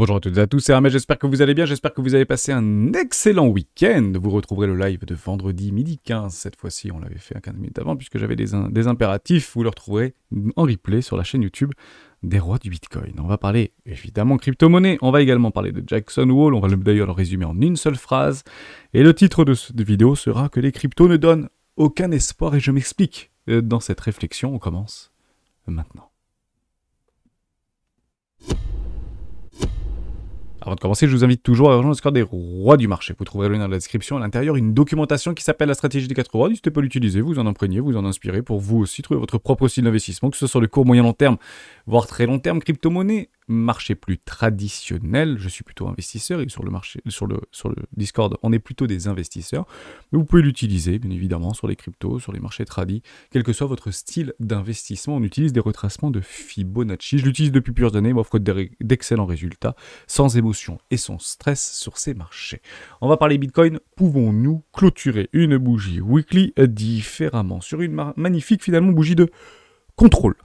Bonjour à toutes et à tous, c'est Hermès, j'espère que vous allez bien, j'espère que vous avez passé un excellent week-end. Vous retrouverez le live de vendredi midi 15, cette fois-ci on l'avait fait à 15 minutes avant puisque j'avais des impératifs. Vous le retrouverez en replay sur la chaîne YouTube des rois du Bitcoin. On va parler évidemment crypto-monnaie, on va également parler de Jackson Hole, on va d'ailleurs le résumer en une seule phrase. Et le titre de cette vidéo sera que les cryptos ne donnent aucun espoir et je m'explique dans cette réflexion. On commence maintenant. Avant de commencer, je vous invite toujours à rejoindre le Discord des rois du marché. Vous trouverez le lien dans la description. À l'intérieur, une documentation qui s'appelle la stratégie des 4 rois. N'hésitez pas à l'utiliser, vous en imprégnez, vous en inspirez pour vous aussi trouver votre propre style d'investissement, que ce soit sur le court, moyen, long terme, voire très long terme, crypto-monnaie, marché plus traditionnel. Je suis plutôt investisseur et sur le marché, sur le Discord, on est plutôt des investisseurs. Mais vous pouvez l'utiliser, bien évidemment, sur les cryptos, sur les marchés tradis, quel que soit votre style d'investissement. On utilise des retracements de Fibonacci. Je l'utilise depuis plusieurs années, m'offre d'excellents résultats, sans émotion et sans stress sur ces marchés. On va parler Bitcoin. Pouvons-nous clôturer une bougie weekly différemment sur une magnifique finalement bougie de contrôle,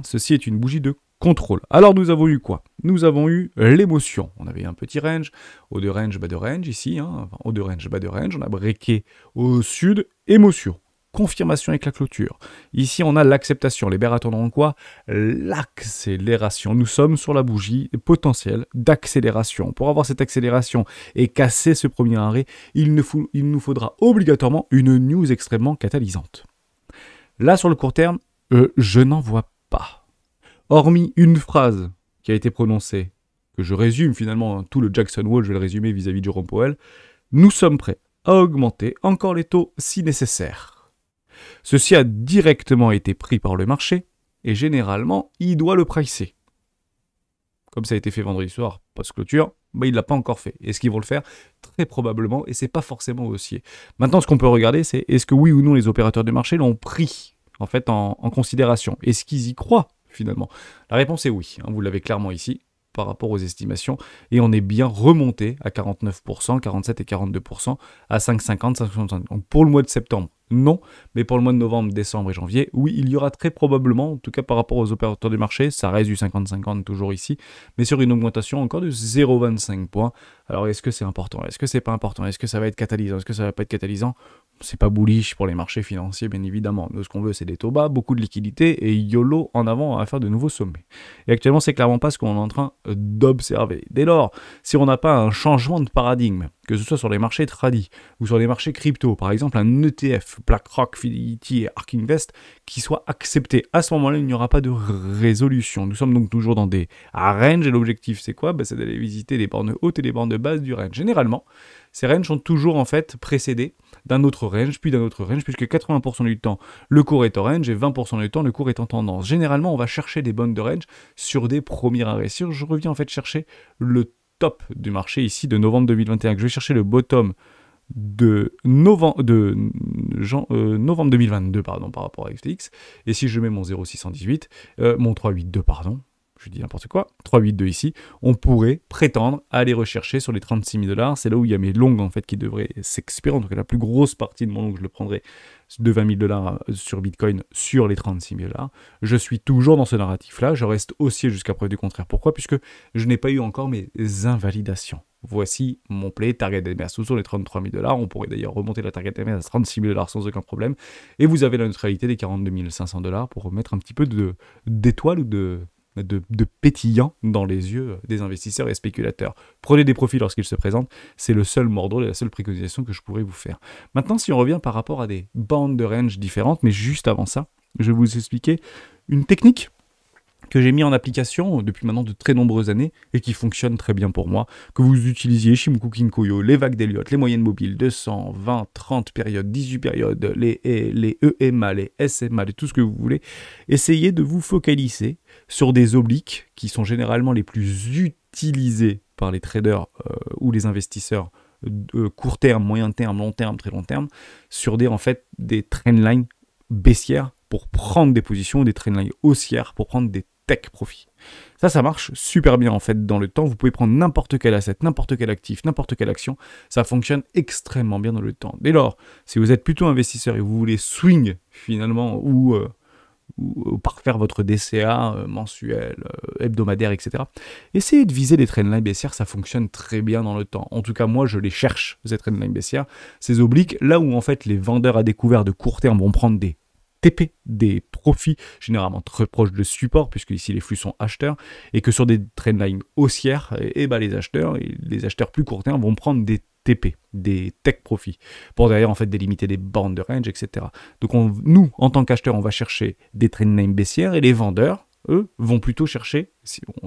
ceci est une bougie de contrôle. Alors nous avons eu quoi? Nous avons eu l'émotion. On avait un petit range, haut de range, bas de range ici, haut de range, bas de range. On a breaké au sud, émotion. Confirmation avec la clôture. Ici, on a l'acceptation. Les bears attendront quoi? L'accélération. Nous sommes sur la bougie potentielle d'accélération. Pour avoir cette accélération et casser ce premier arrêt, il nous faudra obligatoirement une news extrêmement catalysante. Là, sur le court terme, je n'en vois pas. Hormis une phrase qui a été prononcée, que je résume finalement, tout le Jackson Hole, je vais le résumer vis-à-vis de Jerome Powell, nous sommes prêts à augmenter encore les taux si nécessaire. Ceci a directement été pris par le marché, et généralement, il doit le pricer. Comme ça a été fait vendredi soir, post-clôture, il ne l'a pas encore fait. Est-ce qu'ils vont le faire? Très probablement, et c'est pas forcément haussier. Maintenant, ce qu'on peut regarder, c'est est-ce que oui ou non les opérateurs de marché l'ont pris en fait en considération? Est-ce qu'ils y croient finalement? La réponse est oui, vous l'avez clairement ici, par rapport aux estimations, et on est bien remonté à 49%, 47 et 42%, à 5,50, 5,65. Donc pour le mois de septembre, non, mais pour le mois de novembre, décembre et janvier, oui, il y aura très probablement, en tout cas par rapport aux opérateurs du marché, ça reste du 50-50 toujours ici, mais sur une augmentation encore de 0,25 points. Alors est-ce que c'est important? Est-ce que c'est pas important? Est-ce que ça va être catalysant? Est-ce que ça va pas être catalysant? C'est pas bullish pour les marchés financiers, bien évidemment. Nous, ce qu'on veut, c'est des taux bas, beaucoup de liquidités et YOLO en avant à faire de nouveaux sommets. Et actuellement, c'est clairement pas ce qu'on est en train d'observer. Dès lors, si on n'a pas un changement de paradigme, que ce soit sur les marchés tradis ou sur les marchés crypto, par exemple un ETF, BlackRock, Fidelity et ARK Invest, qui soit accepté, à ce moment-là, il n'y aura pas de résolution. Nous sommes donc toujours dans des ranges et l'objectif, c'est quoi? C'est d'aller visiter les bornes hautes et les bornes basses du range. Généralement, ces ranges sont toujours en fait précédés d'un autre range, puis d'un autre range, puisque 80% du temps, le cours est en range et 20% du temps, le cours est en tendance. Généralement, on va chercher des bonnes de range sur des premiers arrêts. Si je reviens en fait chercher le top du marché ici de novembre 2021, que je vais chercher le bottom de novembre 2022 par rapport à FTX, et si je mets mon 0,618, mon 382 je dis n'importe quoi, 382 ici, on pourrait prétendre aller rechercher sur les 36 000 $. C'est là où il y a mes longues en fait qui devraient s'expirer. En tout cas, la plus grosse partie de mon long, je le prendrai de 20 000 $ sur Bitcoin sur les 36 000 $. Je suis toujours dans ce narratif-là. Je reste haussier jusqu'à preuve du contraire. Pourquoi? Puisque je n'ai pas eu encore mes invalidations. Voici mon play, target DMA sous les 33 000 $. On pourrait d'ailleurs remonter la target DMA à 36 000 $ sans aucun problème. Et vous avez la neutralité des 42 500 $ pour remettre un petit peu d'étoile ou de pétillant dans les yeux des investisseurs et spéculateurs. Prenez des profits lorsqu'ils se présentent, c'est le seul mordre et la seule préconisation que je pourrais vous faire. Maintenant, si on revient par rapport à des bandes de range différentes, mais juste avant ça, je vais vous expliquer une technique que j'ai mis en application depuis maintenant de très nombreuses années et qui fonctionne très bien pour moi, que vous utilisiez Shimoku Kinkoyo, les vagues d'Elliott, les moyennes mobiles, 200, 20, 30 périodes, 18 périodes, les EMA, les SMA, tout ce que vous voulez. Essayez de vous focaliser sur des obliques qui sont généralement les plus utilisés par les traders ou les investisseurs court terme, moyen terme, long terme, très long terme, sur des trendlines baissières pour prendre des positions, des trendlines haussières pour prendre des tech profit. Ça marche super bien en fait dans le temps. Vous pouvez prendre n'importe quel asset, n'importe quel actif, n'importe quelle action. Ça fonctionne extrêmement bien dans le temps. Dès lors, si vous êtes plutôt investisseur et vous voulez swing finalement ou ou parfaire votre DCA mensuel, hebdomadaire, etc. Essayez de viser des trendlines baissières, ça fonctionne très bien dans le temps. En tout cas, moi, je les cherche, ces trendlines baissières, ces obliques, là où en fait les vendeurs à découvert de court terme vont prendre des TP, des profits généralement très proches de support, puisque ici les flux sont acheteurs, et que sur des trendlines haussières, les acheteurs plus court terme vont prendre des TP, des tech profits, pour derrière en fait délimiter des bandes de range, etc. Donc nous, en tant qu'acheteurs, on va chercher des trendlines baissières, et les vendeurs, eux, vont plutôt chercher,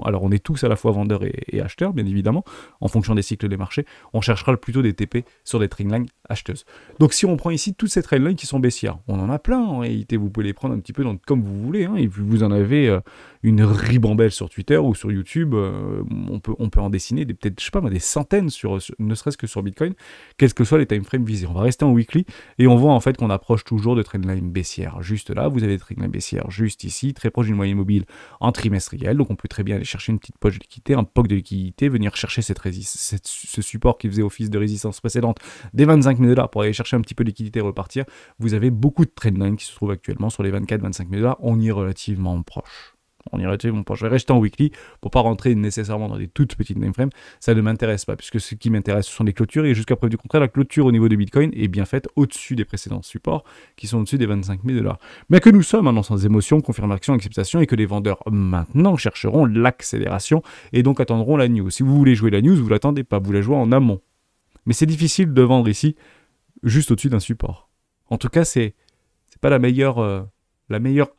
alors on est tous à la fois vendeurs et acheteurs, bien évidemment, en fonction des cycles des marchés, on cherchera plutôt des TP sur des trendlines acheteuses. Donc si on prend ici toutes ces trendlines qui sont baissières, on en a plein en réalité, vous pouvez les prendre un petit peu comme vous voulez, hein, et puis vous en avez une ribambelle sur Twitter ou sur YouTube, on peut en dessiner peut-être, je sais pas, des centaines, ne serait-ce que sur Bitcoin, quels que soient les time frames visés. On va rester en weekly, et on voit en fait qu'on approche toujours de trendlines baissières. Juste là, vous avez des trendlines baissières juste ici, très proche d'une moyenne mobile en trimestriel, donc on peut très bien aller chercher une petite poche de liquidité, un POC de liquidité, venir chercher ce support qui faisait office de résistance précédente des 25 000 $ pour aller chercher un petit peu de liquidité et repartir. Vous avez beaucoup de trendlines qui se trouvent actuellement sur les 24-25 000 $, on y est relativement proche. Je vais rester en weekly pour pas rentrer nécessairement dans des toutes petites timeframes. Ça ne m'intéresse pas, puisque ce qui m'intéresse, ce sont les clôtures. Et jusqu'à preuve du contraire, la clôture au niveau de Bitcoin est bien faite au-dessus des précédents supports, qui sont au-dessus des 25 000 $. Mais que nous sommes maintenant sans émotion, confirmation, acceptation, et que les vendeurs maintenant chercheront l'accélération et donc attendront la news. Si vous voulez jouer la news, vous l'attendez pas, vous la jouez en amont. Mais c'est difficile de vendre ici, juste au-dessus d'un support. En tout cas, c'est pas la meilleure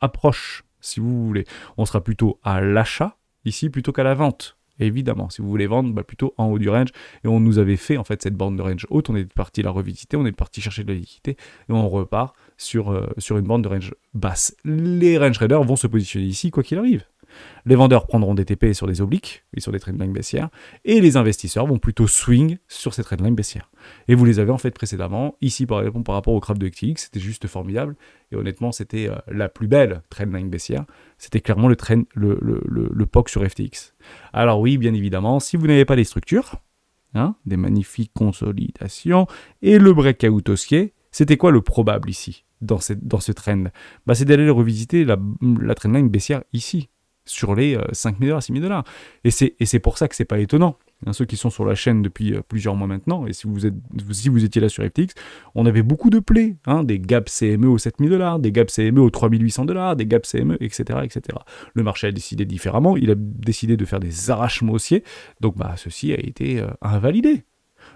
approche. Si vous voulez, on sera plutôt à l'achat ici plutôt qu'à la vente. Et évidemment, si vous voulez vendre, plutôt en haut du range. Et on nous avait fait en fait cette bande de range haute, on est parti la revisiter, on est parti chercher de la liquidité et on repart sur une bande de range basse. Les range traders vont se positionner ici quoi qu'il arrive. Les vendeurs prendront des TP sur des obliques et sur des trendlines baissières, et les investisseurs vont plutôt swing sur ces trendlines baissières. Et vous les avez en fait précédemment, ici par exemple par rapport au craft de XTX, c'était juste formidable, et honnêtement c'était la plus belle trendline baissière, c'était clairement le POC sur FTX. Alors oui, bien évidemment, si vous n'avez pas les structures, des magnifiques consolidations, et le breakout haussier, c'était quoi le probable ici, dans ce trend? C'est d'aller revisiter la trendline baissière ici, sur les 5 000 $, 6 000 $. Et c'est pour ça que c'est pas étonnant. Ceux qui sont sur la chaîne depuis plusieurs mois maintenant, et si vous étiez là sur FTX, on avait beaucoup de plays, des gaps CME aux 7 000 $, des gaps CME aux 3 800 $, des gaps CME, etc., etc. Le marché a décidé différemment, il a décidé de faire des arrachements haussiers, donc ceci a été invalidé.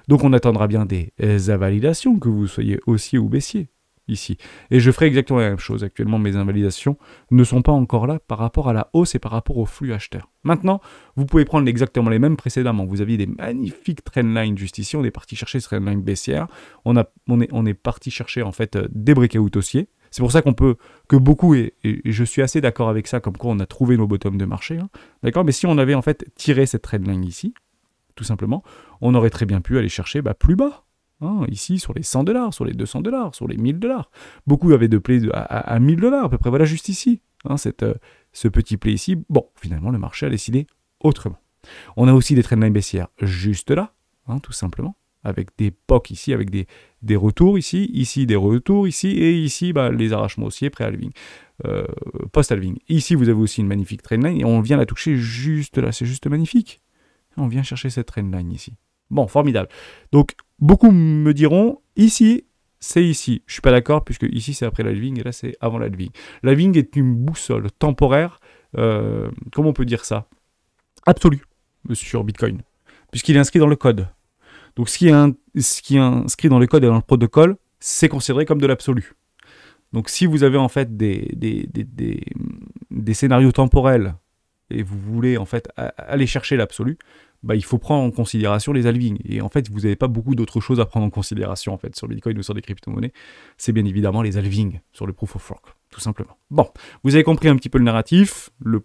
Donc on attendra bien des invalidations, que vous soyez haussier ou baissier. Ici. Et je ferai exactement la même chose. Actuellement, mes invalidations ne sont pas encore là par rapport à la hausse et par rapport au flux acheteur. Maintenant, vous pouvez prendre exactement les mêmes précédemment. Vous aviez des magnifiques trendlines juste ici. On est parti chercher ce trendline baissière. On est parti chercher en fait des breakouts haussiers. C'est pour ça que beaucoup, et je suis assez d'accord avec ça, comme quoi on a trouvé nos bottoms de marché. D'accord. Mais si on avait en fait tiré cette trendline ici, tout simplement, on aurait très bien pu aller chercher plus bas. Ici, sur les 100 $, sur les 200 $, sur les 1000 $. Beaucoup avaient de plays à 1000 $ à peu près. Voilà, juste ici. Ce petit play ici. Bon, finalement, le marché a décidé autrement. On a aussi des trendlines baissières juste là, tout simplement. Avec des POC ici, avec des retours ici des retours ici, et ici, les arrachements haussiers pré-halving, post-halving. Ici, vous avez aussi une magnifique trendline, et on vient la toucher juste là. C'est juste magnifique. On vient chercher cette trendline ici. Bon, formidable. Donc, beaucoup me diront, ici, c'est ici. Je ne suis pas d'accord, puisque ici, c'est après l'halving, et là, c'est avant l'halving. L'halving est une boussole temporaire, comment on peut dire ça? Absolue, sur Bitcoin, puisqu'il est inscrit dans le code. Donc, ce qui est inscrit dans le code et dans le protocole, c'est considéré comme de l'absolu. Donc, si vous avez, en fait, des scénarios temporels, et vous voulez, en fait, aller chercher l'absolu, il faut prendre en considération les halvings. Et en fait, vous n'avez pas beaucoup d'autres choses à prendre en considération en fait, sur Bitcoin ou sur des crypto-monnaies. C'est bien évidemment les halvings sur le Proof of Work, tout simplement. Bon, vous avez compris un petit peu le narratif. Le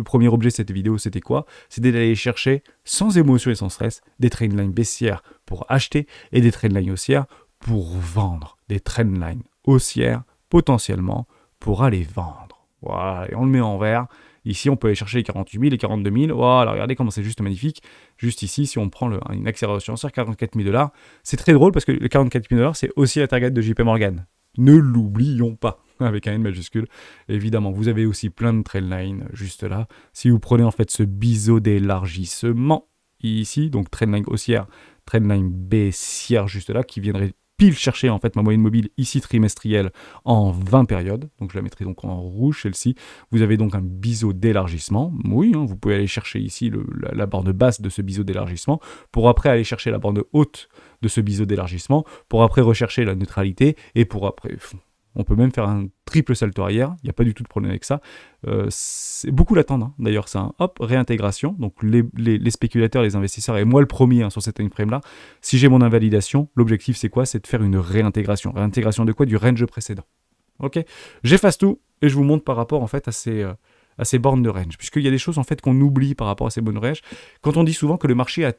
premier objet de cette vidéo, c'était quoi? C'était d'aller chercher, sans émotion et sans stress, des trendlines baissières pour acheter et des trendlines haussières pour vendre. Des trendlines haussières, potentiellement, pour aller vendre. Voilà, et on le met en vert. Ici, on peut aller chercher les 48 000, les 42 000. Voilà, regardez comment c'est juste magnifique. Juste ici, si on prend une accélération sur 44 000 $, c'est très drôle parce que les 44 000 $, c'est aussi la target de JP Morgan. Ne l'oublions pas. avec un N majuscule. Évidemment, vous avez aussi plein de trendline juste là. Si vous prenez en fait ce biseau d'élargissement ici, donc trendline haussière, trendline baissière juste là, qui viendrait pile chercher en fait ma moyenne mobile ici trimestrielle en 20 périodes. Donc je la mettrai donc en rouge celle-ci. Vous avez donc un biseau d'élargissement. Oui, hein, vous pouvez aller chercher ici la borne basse de ce biseau d'élargissement pour après aller chercher la borne haute de ce biseau d'élargissement pour après rechercher la neutralité et pour après... On peut même faire un triple salto arrière, il n'y a pas du tout de problème avec ça. C'est beaucoup l'attendre, hein. D'ailleurs c'est un hop, réintégration. Donc les spéculateurs, les investisseurs, et moi le premier hein, sur cette time frame là, si j'ai mon invalidation, l'objectif c'est quoi? C'est de faire une réintégration. Réintégration de quoi? Du range précédent. Ok, j'efface tout et je vous montre par rapport en fait à ces bornes de range. Puisqu'il y a des choses en fait qu'on oublie par rapport à ces bornes de range. Quand on dit souvent que le marché a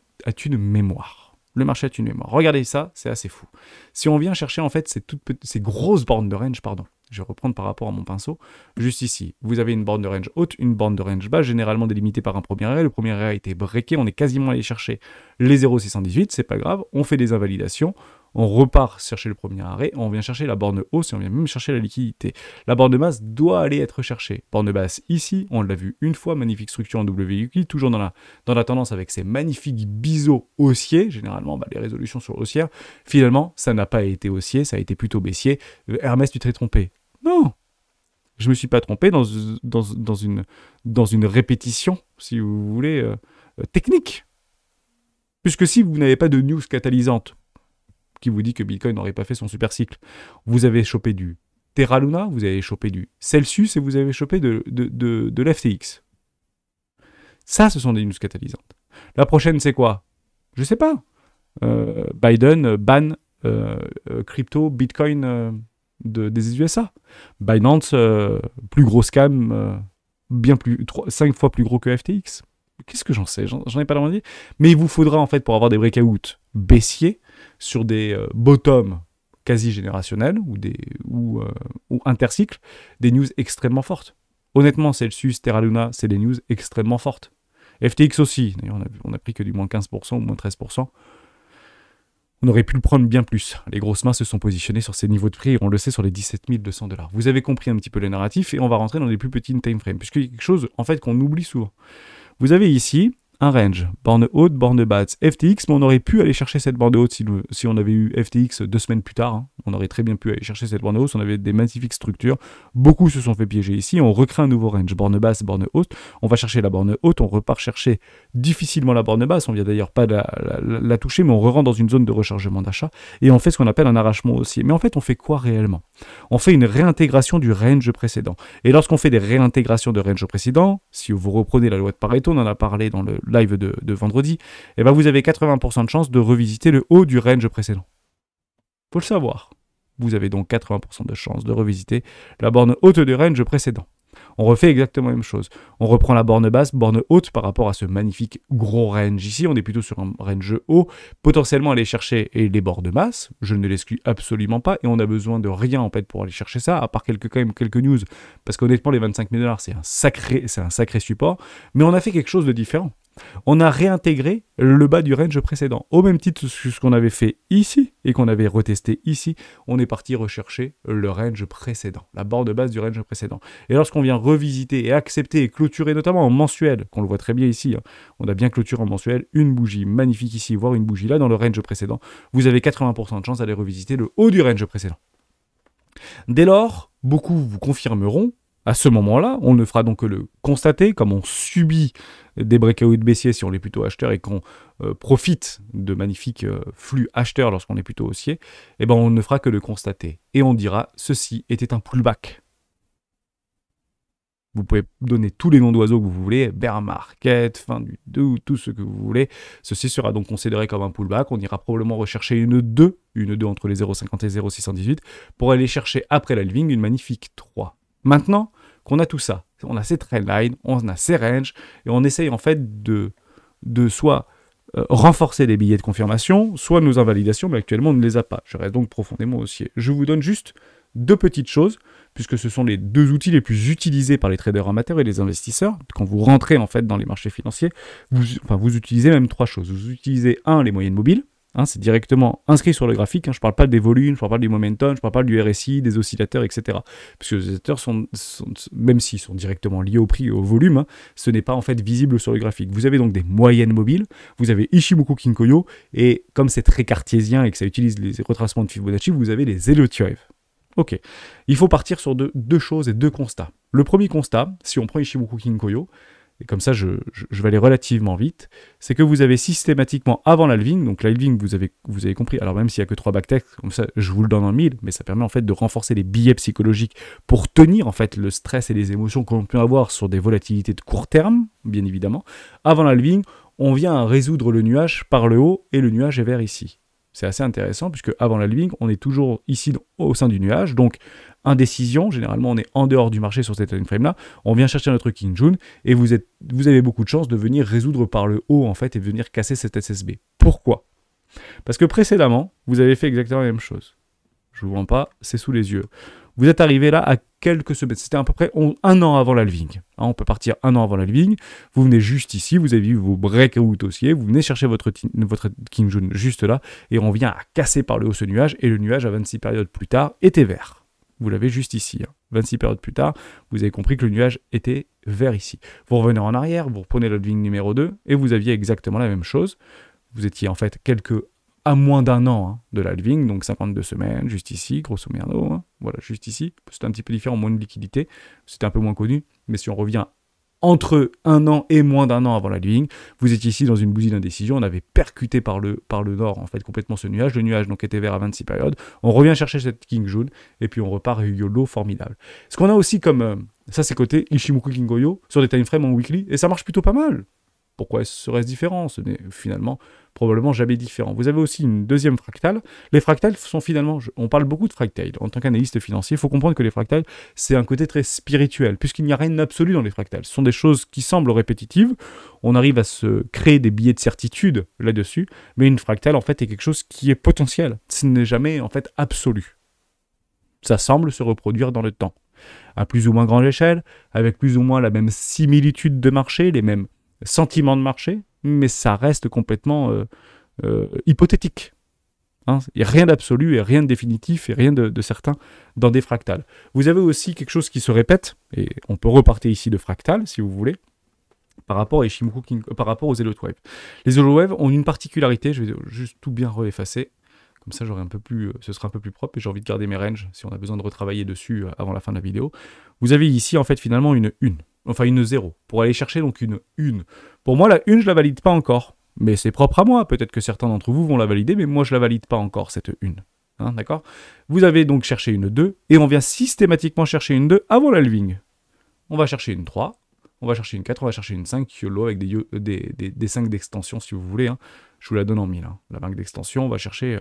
une mémoire. Le marché a une mémoire. Regardez ça, c'est assez fou. Si on vient chercher en fait ces grosses bornes de range, pardon, je vais reprendre par rapport à mon pinceau, juste ici, vous avez une borne de range haute, une borne de range basse, généralement délimitée par un premier arrêt. Le premier arrêt a été breaké, on est quasiment allé chercher les 0,618, c'est pas grave, on fait des invalidations, on repart chercher le premier arrêt, on vient chercher la borne hausse et on vient même chercher la liquidité. La borne basse doit aller être cherchée. Borne basse ici, on l'a vu une fois, magnifique structure en WQI, toujours dans la tendance avec ces magnifiques biseaux haussiers, généralement les résolutions sont haussières. Finalement, ça n'a pas été haussier, ça a été plutôt baissier. Hermès, tu t'es trompé. Non, je me suis pas trompé dans une répétition, si vous voulez, technique. Puisque si vous n'avez pas de news catalysante, qui vous dit que Bitcoin n'aurait pas fait son super cycle. Vous avez chopé du Terra Luna, vous avez chopé du Celsius et vous avez chopé de l'FTX. Ça, ce sont des news catalysantes. La prochaine, c'est quoi? Je sais pas. Biden ban crypto, Bitcoin des USA. Binance, plus gros scam, 5 fois plus gros que FTX. Qu'est-ce que j'en sais? J'en ai pas demandé. Mais il vous faudra, en fait, pour avoir des breakouts baissiers, sur des bottoms quasi générationnels ou intercycles, des news extrêmement fortes. Honnêtement, Celsius, Terra Luna, c'est des news extrêmement fortes. FTX aussi, d'ailleurs on a pris que du moins 15% ou moins 13%. On aurait pu le prendre bien plus. Les grosses mains se sont positionnées sur ces niveaux de prix, et on le sait, sur les 17 200 $. Vous avez compris un petit peu les narratifs, et on va rentrer dans les plus petits time frames, puisqu'il y a quelque chose en fait qu'on oublie souvent. Vous avez ici un range, borne haute, borne basse, FTX, mais on aurait pu aller chercher cette borne haute si on avait eu FTX 2 semaines plus tard. Hein. On aurait très bien pu aller chercher cette borne haute, on avait des magnifiques structures. Beaucoup se sont fait piéger ici, on recrée un nouveau range, borne basse, borne haute. On va chercher la borne haute, on repart chercher difficilement la borne basse, on vient d'ailleurs pas la toucher, mais on re-rentre dans une zone de rechargement d'achat et on fait ce qu'on appelle un arrachement haussier. Mais en fait, on fait quoi réellement? On fait une réintégration du range précédent. Et lorsqu'on fait des réintégrations de range précédent, si vous reprenez la loi de Pareto, on en a parlé dans le live de vendredi, et ben vous avez 80% de chance de revisiter le haut du range précédent. Faut le savoir. Vous avez donc 80% de chance de revisiter la borne haute du range précédent. On refait exactement la même chose. On reprend la borne basse, borne haute par rapport à ce magnifique gros range ici. On est plutôt sur un range haut. Potentiellement aller chercher les bornes basses. Je ne l'exclus absolument pas. Et on a besoin de rien en fait pour aller chercher ça, à part quand même quelques news. Parce qu'honnêtement, les 25 000 $, c'est un sacré support. Mais on a fait quelque chose de différent. On a réintégré le bas du range précédent. Au même titre que ce qu'on avait fait ici et qu'on avait retesté ici, on est parti rechercher le range précédent, la borne basse du range précédent. Et lorsqu'on vient revisiter et accepter et clôturer, notamment en mensuel, qu'on le voit très bien ici, hein, on a bien clôturé en mensuel, une bougie magnifique ici, voire une bougie là dans le range précédent, vous avez 80% de chance d'aller revisiter le haut du range précédent. Dès lors, beaucoup vous confirmeront, à ce moment-là, on ne fera donc que le constater, comme on subit des breakouts baissiers si on est plutôt acheteur et qu'on profite de magnifiques flux acheteurs lorsqu'on est plutôt haussier, eh ben on ne fera que le constater. Et on dira, ceci était un pullback. Vous pouvez donner tous les noms d'oiseaux que vous voulez, bear market, fin du 2, tout ce que vous voulez. Ceci sera donc considéré comme un pullback. On ira probablement rechercher une 2 entre les 0,50 et 0,618, pour aller chercher après la halving une magnifique 3. Maintenant qu'on a tout ça, on a ces trendlines, on a ces ranges, et on essaye en fait de soit renforcer les billets de confirmation, soit nos invalidations, mais actuellement on ne les a pas. Je reste donc profondément haussier. Je vous donne juste deux petites choses, puisque ce sont les deux outils les plus utilisés par les traders amateurs et les investisseurs. Quand vous rentrez en fait dans les marchés financiers, vous utilisez même trois choses. Vous utilisez les moyennes mobiles, Hein, c'est directement inscrit sur le graphique. Hein, je ne parle pas des volumes, je ne parle pas du momentum, je ne parle pas du RSI, des oscillateurs, etc. Parce que les oscillateurs, même s'ils sont directement liés au prix et au volume, hein, ce n'est pas en fait visible sur le graphique. Vous avez donc des moyennes mobiles, vous avez Ichimoku Kinkoyo, et comme c'est très cartésien et que ça utilise les retracements de Fibonacci, vous avez les Elliott Wave. Ok, il faut partir sur deux choses et deux constats. Le premier constat, si on prend Ichimoku Kinkoyo, et comme ça je vais aller relativement vite, c'est que vous avez systématiquement avant l'halving, donc l'halving vous avez compris, alors même s'il n'y a que 3 backtests, comme ça je vous le donne en 1000, mais ça permet en fait de renforcer les billets psychologiques pour tenir en fait le stress et les émotions qu'on peut avoir sur des volatilités de court terme, bien évidemment. Avant l'halving, on vient à résoudre le nuage par le haut et le nuage est vers ici. C'est assez intéressant puisque avant l'halving, on est toujours ici au sein du nuage, donc indécision, généralement on est en dehors du marché sur cette time frame là, on vient chercher notre King June et vous avez beaucoup de chance de venir résoudre par le haut en fait et venir casser cette SSB. Pourquoi? Parce que précédemment, vous avez fait exactement la même chose. Je ne vous mens pas, c'est sous les yeux. Vous êtes arrivé là à quelques semaines, c'était à peu près un an avant l'halving. Hein, on peut partir un an avant l'halving, vous venez juste ici, vous avez vu vos breakouts haussiers, vous venez chercher votre King June juste là, et on vient à casser par le haut ce nuage, et le nuage à 26 périodes plus tard était vert. Vous l'avez juste ici. Hein. 26 périodes plus tard, vous avez compris que le nuage était vert ici. Vous revenez en arrière, vous reprenez l'halving numéro 2, et vous aviez exactement la même chose. Vous étiez en fait à moins d'un an hein, de l'halving, donc 52 semaines, juste ici, grosso merdo, hein, voilà, juste ici. C'était un petit peu différent, moins de liquidité, c'était un peu moins connu, mais si on revient entre un an et moins d'un an avant l'halving, vous étiez ici dans une bougie d'indécision, on avait percuté par le nord, en fait, complètement ce nuage, le nuage donc était vert à 26 périodes, on revient chercher cette King June, et puis on repart YOLO formidable. Ce qu'on a aussi comme, ça c'est côté Ichimoku Kinkoyo, sur des time frames en weekly, et ça marche plutôt pas mal. Pourquoi serait-ce différent? Ce n'est finalement probablement jamais différent. Vous avez aussi une deuxième fractale. Les fractales sont finalement... On parle beaucoup de fractales. En tant qu'analyste financier, il faut comprendre que les fractales, c'est un côté très spirituel, puisqu'il n'y a rien d'absolu dans les fractales. Ce sont des choses qui semblent répétitives. On arrive à se créer des billets de certitude là-dessus, mais une fractale, en fait, est quelque chose qui est potentiel. Ce n'est jamais, en fait, absolu. Ça semble se reproduire dans le temps. À plus ou moins grande échelle, avec plus ou moins la même similitude de marché, les mêmes sentiment de marché, mais ça reste complètement hypothétique. Hein, il n'y a rien d'absolu et rien de définitif et rien de certain dans des fractales. Vous avez aussi quelque chose qui se répète, et on peut repartir ici de fractales, si vous voulez, par rapport à Ichimoku par rapport aux Elliott Wave. Les Elliott Wave ont une particularité, je vais juste tout bien réeffacer, comme ça j'aurai ce sera un peu plus propre, et j'ai envie de garder mes ranges, si on a besoin de retravailler dessus avant la fin de la vidéo. Vous avez ici, en fait, finalement, une 0, pour aller chercher donc une 1. Pour moi, la 1, je la valide pas encore, mais c'est propre à moi. Peut-être que certains d'entre vous vont la valider, mais moi, je la valide pas encore, cette 1. Hein, d'accord? Vous avez donc cherché une 2, et on vient systématiquement chercher une 2 avant l'halving. On va chercher une 3, on va chercher une 4, on va chercher une 5, YOLO, avec des 5 d'extension, si vous voulez. Hein. Je vous la donne en 1000. Hein. La banque d'extension, on va chercher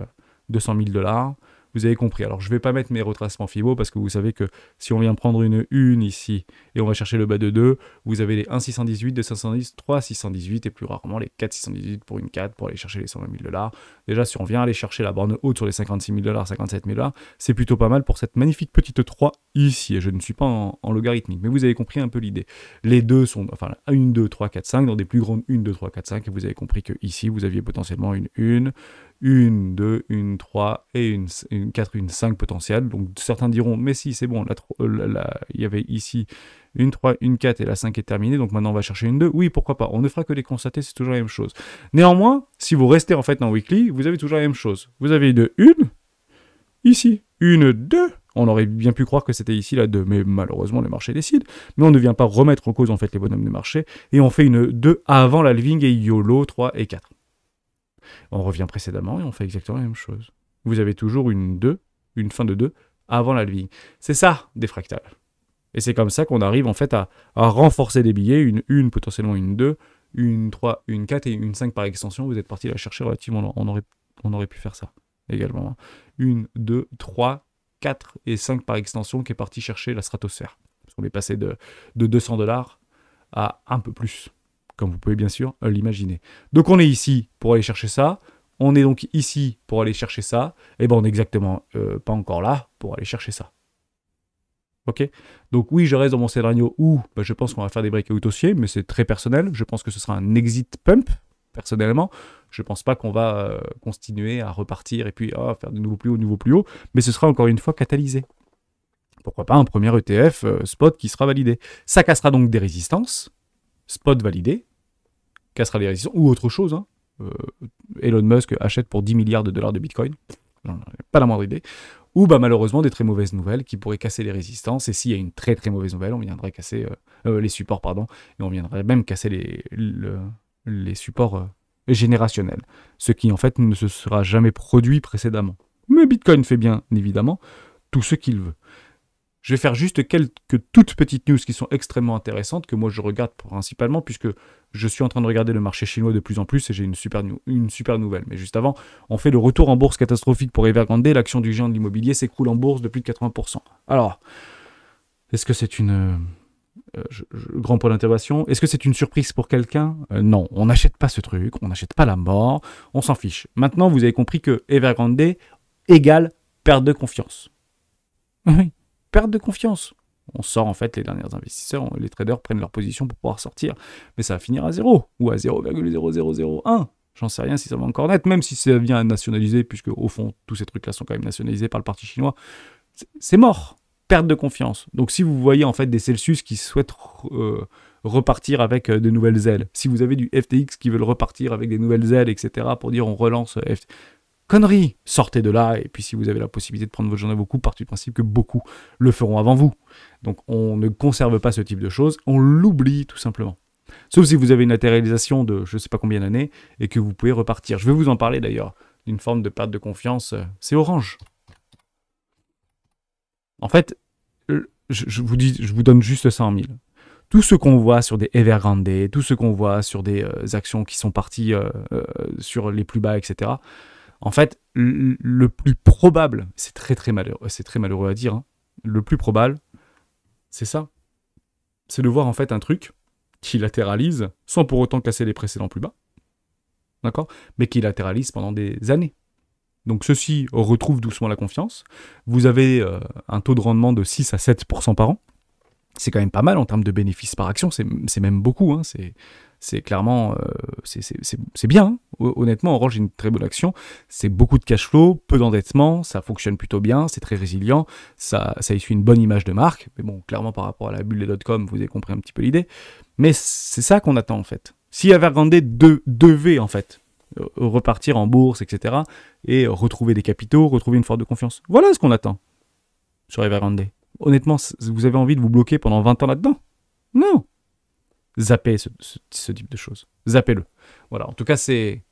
200 000 $. Vous avez compris. Alors, je ne vais pas mettre mes retracements Fibo parce que vous savez que si on vient prendre une 1 ici et on va chercher le bas de 2, vous avez les 1 618, 2 510, 3 618 et plus rarement les 4 618 pour une 4 pour aller chercher les 120 000 $. Déjà, si on vient aller chercher la borne haute sur les 56 000 $, 57 000 $, c'est plutôt pas mal pour cette magnifique petite 3 ici. Et je ne suis pas en logarithmique, mais vous avez compris un peu l'idée. Les deux sont, enfin, 1, 2, 3, 4, 5 dans des plus grandes 1, 2, 3, 4, 5 et vous avez compris que ici, vous aviez potentiellement une 1, une 2, une 3 et une 4, une 5 potentielle. Donc certains diront, mais si, c'est bon, il y avait ici une 3, une 4 et la 5 est terminée, donc maintenant on va chercher une 2. Oui, pourquoi pas, on ne fera que les constater, c'est toujours la même chose. Néanmoins, si vous restez en fait dans weekly, vous avez toujours la même chose. Vous avez une 1, ici, une 2. On aurait bien pu croire que c'était ici la 2, mais malheureusement le marché décide. Mais on ne vient pas remettre en cause en fait les bonhommes de marché, et on fait une 2 avant l'halving et YOLO 3 et 4. On revient précédemment et on fait exactement la même chose. Vous avez toujours une 2, une fin de 2, avant l'halving. C'est ça, des fractales. Et c'est comme ça qu'on arrive en fait à renforcer des billets, une 1, potentiellement une 2, une 3, une 4 et une 5 par extension. Vous êtes parti la chercher relativement, on aurait pu faire ça également. 1, 2, 3, 4 et 5 par extension qui est parti chercher la stratosphère. Parce qu'on est passé de 200 $ à un peu plus, comme vous pouvez bien sûr l'imaginer. Donc on est ici pour aller chercher ça, on est donc ici pour aller chercher ça, et ben on est exactement pas encore là pour aller chercher ça. Ok? Donc oui, je reste dans mon scénario où je pense qu'on va faire des breakouts haussiers, mais c'est très personnel, je pense que ce sera un exit pump, personnellement, je ne pense pas qu'on va continuer à repartir et puis faire de nouveaux plus haut, mais ce sera encore une fois catalysé. Pourquoi pas un premier ETF spot qui sera validé. Ça cassera donc des résistances, spot validé, cassera les résistances, ou autre chose. Hein. Elon Musk achète pour 10 milliards de dollars de Bitcoin, j'en ai pas la moindre idée. Ou malheureusement des très mauvaises nouvelles qui pourraient casser les résistances, et s'il y a une très très mauvaise nouvelle, on viendrait casser les supports, et on viendrait même casser les supports générationnels, ce qui en fait ne se sera jamais produit précédemment. Mais Bitcoin fait bien évidemment tout ce qu'il veut. Je vais faire juste quelques toutes petites news qui sont extrêmement intéressantes, que moi je regarde principalement, puisque je suis en train de regarder le marché chinois de plus en plus, et j'ai une super nouvelle. Mais juste avant, on fait le retour en bourse catastrophique pour Evergrande. L'action du géant de l'immobilier s'écroule en bourse de plus de 80%. Alors, est-ce que c'est une... grand point d'interrogation. Est-ce que c'est une surprise pour quelqu'un ? Non, on n'achète pas ce truc, on n'achète pas la mort, on s'en fiche. Maintenant, vous avez compris que Evergrande égale perte de confiance. Oui. Perte de confiance. On sort en fait, les derniers investisseurs, les traders prennent leur position pour pouvoir sortir, mais ça va finir à 0 ou à 0,0001. J'en sais rien si ça va encore naître, même si ça vient à nationaliser, puisque au fond, tous ces trucs-là sont quand même nationalisés par le parti chinois. C'est mort. Perte de confiance. Donc si vous voyez en fait des Celsius qui souhaitent repartir avec de nouvelles ailes, si vous avez du FTX qui veulent repartir avec des nouvelles ailes, etc., pour dire on relance FTX, conneries, sortez de là, et puis si vous avez la possibilité de prendre votre journée à beaucoup, partez du principe que beaucoup le feront avant vous. Donc on ne conserve pas ce type de choses, on l'oublie tout simplement. Sauf si vous avez une latéralisation de je ne sais pas combien d'années, et que vous pouvez repartir. Je vais vous en parler d'ailleurs, d'une forme de perte de confiance, c'est Orange. En fait, je vous donne juste ça en mille. Tout ce qu'on voit sur des Evergrande, tout ce qu'on voit sur des actions qui sont parties sur les plus bas, etc., en fait, le plus probable, c'est très malheureux à dire, hein, le plus probable, c'est ça. C'est de voir en fait un truc qui latéralise, sans pour autant casser les précédents plus bas, d'accord, mais qui latéralise pendant des années. Donc ceci retrouve doucement la confiance. Vous avez un taux de rendement de 6 à 7% par an. C'est quand même pas mal en termes de bénéfices par action, c'est même beaucoup, hein, c'est clairement, c'est bien, hein. Honnêtement, Orange est une très bonne action, c'est beaucoup de cash flow, peu d'endettement, ça fonctionne plutôt bien, c'est très résilient, ça essuie une bonne image de marque, mais bon, clairement par rapport à la bulle des .com, vous avez compris un petit peu l'idée, mais c'est ça qu'on attend en fait. Si Evergrande devait en fait repartir en bourse, etc., et retrouver des capitaux, retrouver une force de confiance, voilà ce qu'on attend sur Evergrande. Honnêtement, vous avez envie de vous bloquer pendant 20 ans là-dedans ? Non. Zappez ce type de choses. Zappez-le. Voilà, en tout cas, c'est...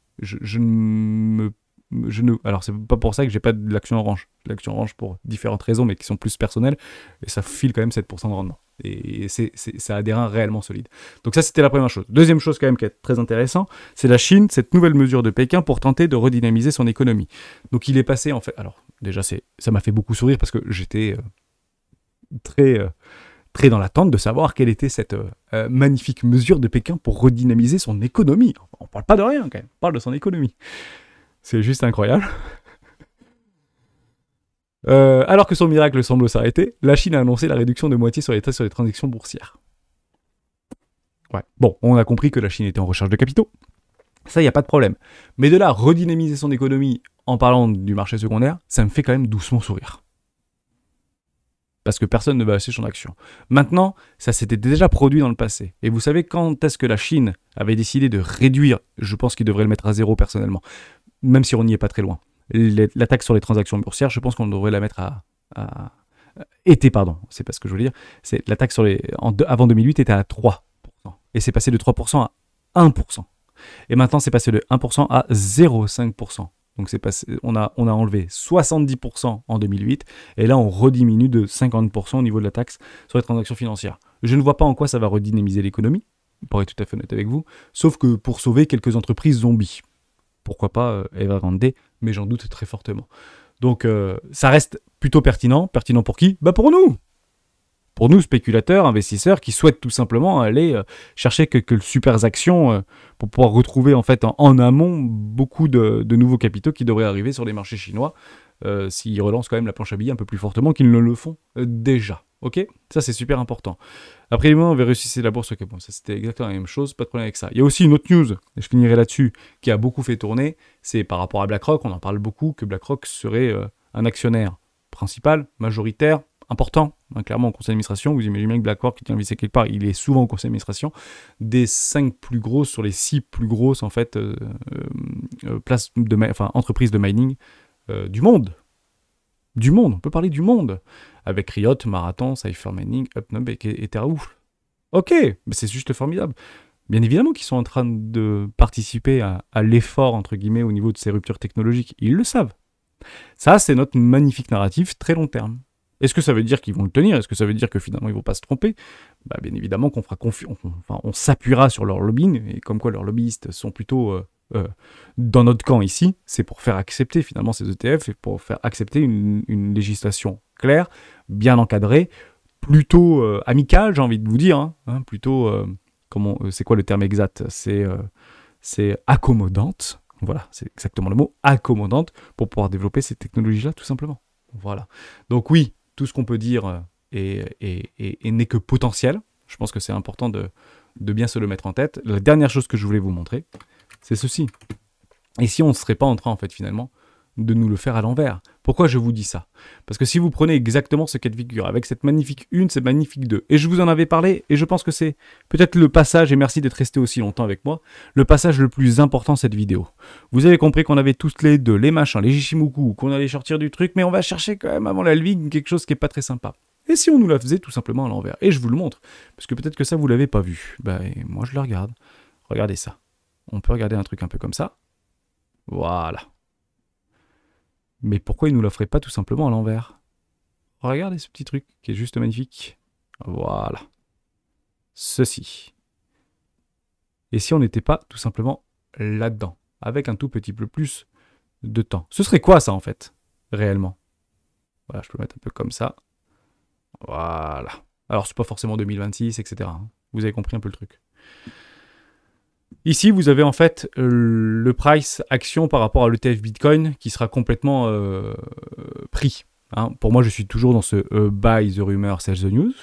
alors, c'est pas pour ça que j'ai pas de l'action Orange. L'action Orange pour différentes raisons, mais qui sont plus personnelles, et ça file quand même 7% de rendement. Et ça a des reins réellement solides. Donc ça, c'était la première chose. Deuxième chose quand même qui est très intéressant, c'est la Chine, cette nouvelle mesure de Pékin pour tenter de redynamiser son économie. Donc il est passé en fait... Alors, déjà, ça m'a fait beaucoup sourire parce que j'étais... très dans l'attente de savoir quelle était cette magnifique mesure de Pékin pour redynamiser son économie. On parle pas de rien quand même, on parle de son économie. C'est juste incroyable. Alors que son miracle semble s'arrêter, la Chine a annoncé la réduction de moitié sur les taxes sur les transactions boursières. Ouais. Bon, on a compris que la Chine était en recherche de capitaux. Ça, il n'y a pas de problème. Mais de là, redynamiser son économie en parlant du marché secondaire, ça me fait quand même doucement sourire. Parce que personne ne va acheter son action. Maintenant, ça s'était déjà produit dans le passé. Et vous savez quand est-ce que la Chine avait décidé de réduire, je pense qu'il devrait le mettre à 0 personnellement, même si on n'y est pas très loin, la taxe sur les transactions boursières, je pense qu'on devrait la mettre c'est pas ce que je veux dire, c'est la taxe sur avant 2008 était à 3%. Et c'est passé de 3% à 1%. Et maintenant, c'est passé de 1% à 0,5%. Donc on a enlevé 70% en 2008, et là on rediminue de 50% au niveau de la taxe sur les transactions financières. Je ne vois pas en quoi ça va redynamiser l'économie, pour être tout à fait honnête avec vous, sauf que pour sauver quelques entreprises zombies. Pourquoi pas Evergrande, mais j'en doute très fortement. Donc ça reste plutôt pertinent. Pertinent pour qui ? Bah pour nous ! Pour nous, spéculateurs, investisseurs, qui souhaitent tout simplement aller chercher quelques super actions pour pouvoir retrouver en fait en amont beaucoup de nouveaux capitaux qui devraient arriver sur les marchés chinois s'ils relancent quand même la planche à billets un peu plus fortement qu'ils ne le font déjà. Ok, ça c'est super important. Après, on avait réussi la bourse, ok, bon, ça c'était exactement la même chose, pas de problème avec ça. Il y a aussi une autre news, et je finirai là-dessus, qui a beaucoup fait tourner, c'est par rapport à BlackRock, on en parle beaucoup, que BlackRock serait un actionnaire principal, majoritaire, important, hein, clairement au conseil d'administration. Vous imaginez bien que BlackRock, qui est investi quelque part, il est souvent au conseil d'administration, des 5 plus grosses sur les 6 plus grosses, en fait, entreprises de mining du monde. Du monde, on peut parler du monde, avec Riot, Marathon, Cypher Mining, Upnub et TeraWulf. Ok, mais c'est juste formidable. Bien évidemment qu'ils sont en train de participer à l'effort, entre guillemets, au niveau de ces ruptures technologiques. Ils le savent. Ça, c'est notre magnifique narratif très long terme. Est-ce que ça veut dire qu'ils vont le tenir? Est-ce que ça veut dire que finalement ils ne vont pas se tromper? Bah, bien évidemment qu'on fera on s'appuiera sur leur lobbying, et comme quoi leurs lobbyistes sont plutôt dans notre camp ici, c'est pour faire accepter finalement ces ETF et pour faire accepter une législation claire, bien encadrée, plutôt amicale, j'ai envie de vous dire, hein, plutôt, c'est quoi le terme exact? C'est accommodante, voilà, c'est exactement le mot, accommodante, pour pouvoir développer ces technologies-là, tout simplement. Voilà. Donc oui, tout ce qu'on peut dire n'est que potentiel. Je pense que c'est important de bien se le mettre en tête. La dernière chose que je voulais vous montrer, c'est ceci. Et si on ne serait pas en train, en fait, finalement, de nous le faire à l'envers? Pourquoi je vous dis ça? Parce que si vous prenez exactement ce cas de figure, avec cette magnifique 1, cette magnifique 2, et je vous en avais parlé, et je pense que c'est peut-être le passage, et merci d'être resté aussi longtemps avec moi, le passage le plus important de cette vidéo. Vous avez compris qu'on avait tous les deux, les machins, les Jishimoku, qu'on allait sortir du truc, mais on va chercher quand même avant la ligne quelque chose qui n'est pas très sympa. Et si on nous la faisait tout simplement à l'envers? Et je vous le montre, parce que peut-être que ça, vous l'avez pas vu. Et moi, je le regarde. Regardez ça. On peut regarder un truc un peu comme ça. Voilà. Mais pourquoi il ne nous la ferait pas tout simplement à l'envers? Regardez ce petit truc qui est juste magnifique. Voilà. Ceci. Et si on n'était pas tout simplement là-dedans, avec un tout petit peu plus de temps? Ce serait quoi ça en fait, réellement? Voilà, je peux mettre un peu comme ça. Voilà. Alors c'est pas forcément 2026, etc. Vous avez compris un peu le truc. Ici, vous avez en fait le price action par rapport à l'ETF Bitcoin qui sera complètement pris. Hein. Pour moi, je suis toujours dans ce buy the rumor, sell the news.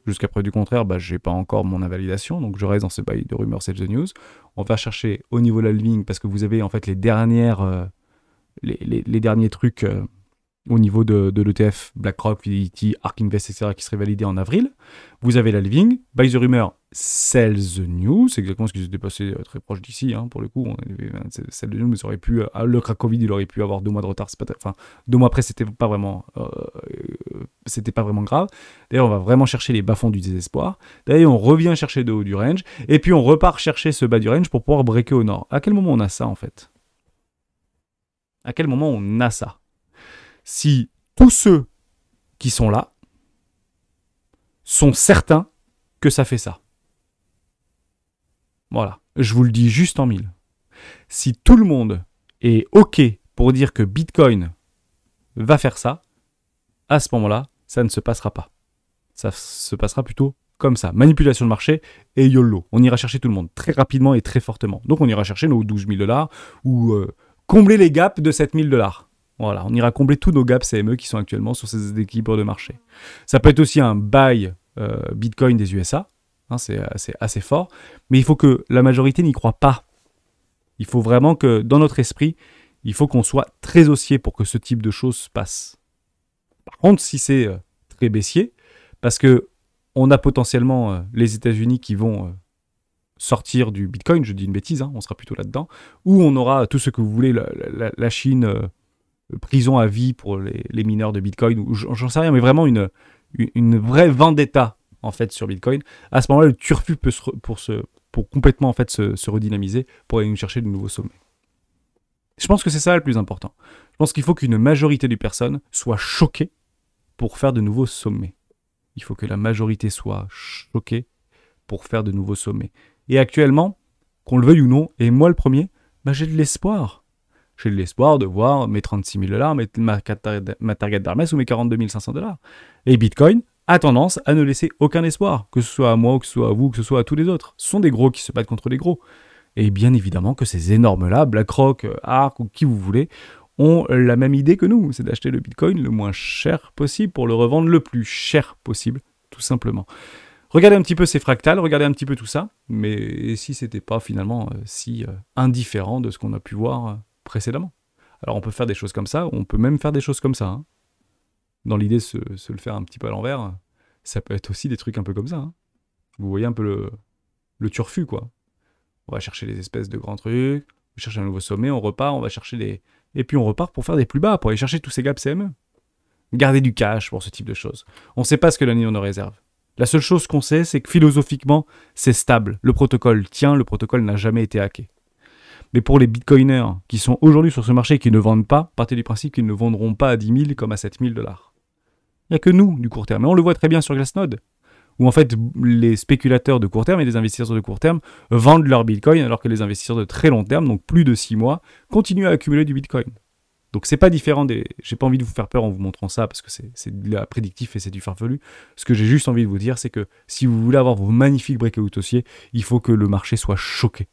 Jusqu'à preuve du contraire, je n'ai pas encore mon invalidation, donc je reste dans ce buy the rumor, sell the news. On va chercher au niveau de la living parce que vous avez en fait les derniers trucs au niveau de l'ETF, BlackRock, Fidelity, ARK Invest, etc., qui seraient validés en avril. Vous avez la living, buy the rumor, sell the news, c'est exactement ce qui s'était passé très proche d'ici, pour le coup. Sell the news, mais ça aurait pu, le crack Covid, il aurait pu avoir 2 mois de retard. 2 mois après, c'était pas vraiment grave. D'ailleurs, on va vraiment chercher les bas-fonds du désespoir. D'ailleurs, on revient chercher le haut du range, et puis on repart chercher ce bas du range pour pouvoir breaker au nord. À quel moment on a ça, en fait? À quel moment on a ça? Si tous ceux qui sont là sont certains que ça fait ça. Voilà, je vous le dis juste en mille. Si tout le monde est OK pour dire que Bitcoin va faire ça, à ce moment-là, ça ne se passera pas. Ça se passera plutôt comme ça. Manipulation de marché et YOLO. On ira chercher tout le monde très rapidement et très fortement. Donc on ira chercher nos 12 000 $ ou combler les gaps de 7 000 $. Voilà, on ira combler tous nos gaps CME qui sont actuellement sur ces équilibres de marché. Ça peut être aussi un buy Bitcoin des USA, c'est assez fort, mais il faut que la majorité n'y croit pas. Il faut vraiment que, dans notre esprit, il faut qu'on soit très haussier pour que ce type de choses se passe. Par contre, si c'est très baissier, parce que on a potentiellement les États-Unis qui vont sortir du Bitcoin, je dis une bêtise, on sera plutôt là-dedans, ou on aura tout ce que vous voulez, la Chine... prison à vie pour les mineurs de Bitcoin, ou j'en sais rien, mais vraiment une vraie vendetta en fait sur Bitcoin. À ce moment-là, le turfu peut pour complètement en fait se redynamiser pour aller nous chercher de nouveaux sommets. Je pense que c'est ça le plus important. Je pense qu'il faut qu'une majorité des personnes soient choquées pour faire de nouveaux sommets. Il faut que la majorité soit choquée pour faire de nouveaux sommets. Et actuellement, qu'on le veuille ou non, et moi le premier, j'ai de l'espoir. J'ai de l'espoir de voir mes 36 000 $, ma target d'Hermès ou mes 42 500 $. Et Bitcoin a tendance à ne laisser aucun espoir, que ce soit à moi, que ce soit à vous, que ce soit à tous les autres. Ce sont des gros qui se battent contre les gros. Et bien évidemment que ces énormes-là, BlackRock, ARK ou qui vous voulez, ont la même idée que nous, c'est d'acheter le Bitcoin le moins cher possible pour le revendre le plus cher possible, tout simplement. Regardez un petit peu ces fractales, regardez un petit peu tout ça, mais si c'était pas finalement si indifférent de ce qu'on a pu voir précédemment. Alors on peut faire des choses comme ça, on peut même faire des choses comme ça. Hein. Dans l'idée de se le faire un petit peu à l'envers, ça peut être aussi des trucs un peu comme ça. Hein. Vous voyez un peu le turfu, quoi. On va chercher les espèces de grands trucs, on cherche un nouveau sommet, on repart, on va chercher des... Et puis on repart pour faire des plus bas, pour aller chercher tous ces gaps CME. Garder du cash pour ce type de choses. On ne sait pas ce que l'avenir nous réserve. La seule chose qu'on sait, c'est que philosophiquement, c'est stable. Le protocole tient, le protocole n'a jamais été hacké. Mais pour les bitcoiners qui sont aujourd'hui sur ce marché et qui ne vendent pas, partez du principe qu'ils ne vendront pas à 10 000 comme à 7 000 $. Il n'y a que nous, du court terme. Et on le voit très bien sur Glassnode, où en fait, les spéculateurs de court terme et les investisseurs de court terme vendent leur bitcoin, alors que les investisseurs de très long terme, donc plus de 6 mois, continuent à accumuler du bitcoin. Donc c'est pas différent des... J'ai pas envie de vous faire peur en vous montrant ça, parce que c'est de la prédictif et c'est du farfelu. Ce que j'ai juste envie de vous dire, c'est que si vous voulez avoir vos magnifiques breakout haussiers, il faut que le marché soit choqué.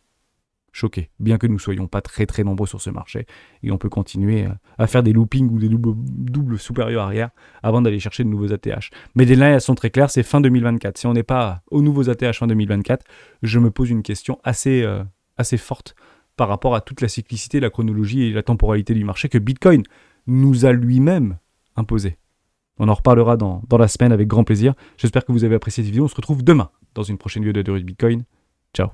Choqué, bien que nous soyons pas très très nombreux sur ce marché, et on peut continuer à faire des loopings ou des doubles supérieurs arrière avant d'aller chercher de nouveaux ATH. Mais des lignes, elles sont très claires, c'est fin 2024. Si on n'est pas aux nouveaux ATH fin 2024, je me pose une question assez forte par rapport à toute la cyclicité, la chronologie et la temporalité du marché que Bitcoin nous a lui-même imposé. On en reparlera dans la semaine avec grand plaisir. J'espère que vous avez apprécié cette vidéo. On se retrouve demain dans une prochaine vidéo de Bitcoin. Ciao.